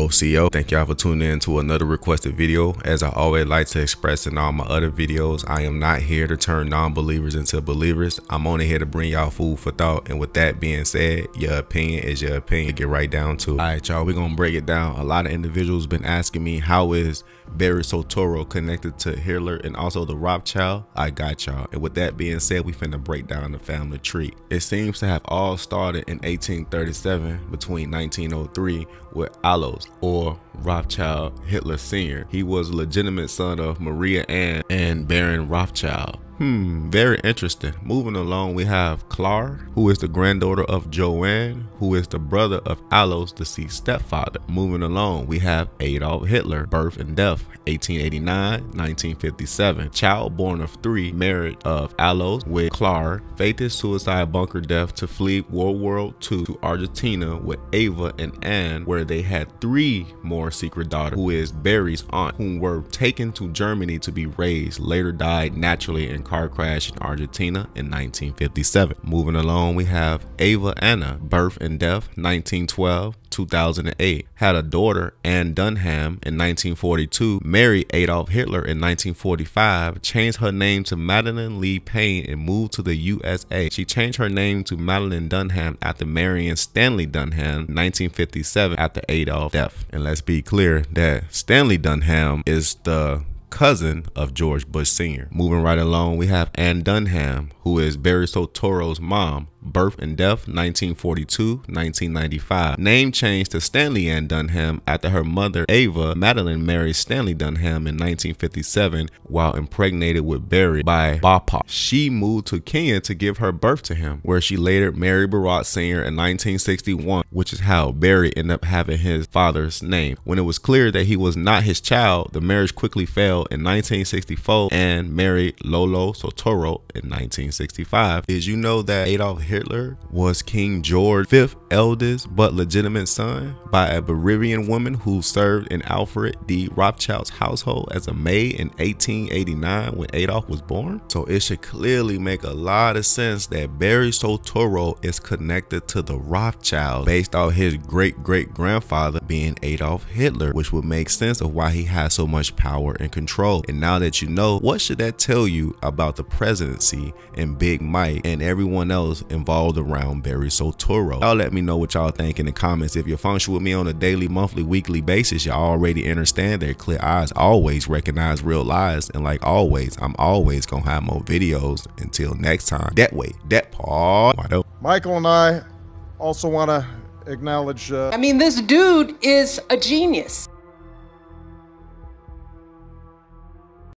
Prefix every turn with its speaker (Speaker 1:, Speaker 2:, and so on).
Speaker 1: OCO. Thank y'all for tuning in to another requested video. As I always like to express in all my other videos, I am not here to turn non-believers into believers. I'm only here to bring y'all food for thought. And with that being said, your opinion is your opinion. Get right down to it. All right, y'all, we're gonna break it down. A lot of individuals been asking me, how is Barry Soetoro connected to Hitler and also the Rothschild? I got y'all. And with that being said, we finna break down the family tree. It seems to have all started in 1837 between 1903 with Alois, or Rothschild Hitler Sr. He was a legitimate son of Maria Ann and Baron Rothschild. Very interesting. Moving along, we have Clara, who is the granddaughter of Joanne, who is the brother of Alois' deceased stepfather. Moving along, we have Adolf Hitler, birth and death, 1889, 1957. Child born of 3, marriage of Alois with Clara, faked his suicide bunker death to flee World War II to Argentina with Ava and Anne, where they had 3 more secret daughters, who is Barry's aunt, whom were taken to Germany to be raised, later died naturally in car crash in Argentina in 1957. Moving along, we have Ava Anna, birth and death, 1912. 2008, had a daughter, Anne Dunham, in 1942, married Adolf Hitler in 1945, changed her name to Madeline Lee Payne and moved to the USA. She changed her name to Madeline Dunham after marrying Stanley Dunham in 1957 after Adolf's death. And let's be clear that Stanley Dunham is the cousin of George Bush Sr. Moving right along, we have Anne Dunham, who is Barry Soetoro's mom, birth and death, 1942, 1995. Name changed to Stanley Ann Dunham after her mother, Ava Madeline, married Stanley Dunham in 1957 while impregnated with Barry by Bapa. She moved to Kenya to give her birth to him, where she later married Barack Sr. in 1961, which is how Barry ended up having his father's name. When it was clear that he was not his child, the marriage quickly failed in 1964 and married Lolo Soetoro in 1965. Did you know that Adolf Hitler was King George V's eldest but legitimate son by a Bavarian woman who served in Alfred D. Rothschild's household as a maid in 1889 when Adolf was born? So it should clearly make a lot of sense that Barry Soetoro is connected to the Rothschilds based on his great-great-grandfather being Adolf Hitler, which would make sense of why he has so much power and control. And now that you know, what should that tell you about the presidency and Big Mike and everyone else involved around Barry Soetoro? Y'all let me know what y'all think in the comments. If you function with me on a daily, monthly, weekly basis, y'all already understand that clear eyes always recognize real lies. And like always, I'm always gonna have more videos. Until next time, that way, that part.
Speaker 2: Michael and I also want to acknowledge
Speaker 3: I mean, this dude is a genius.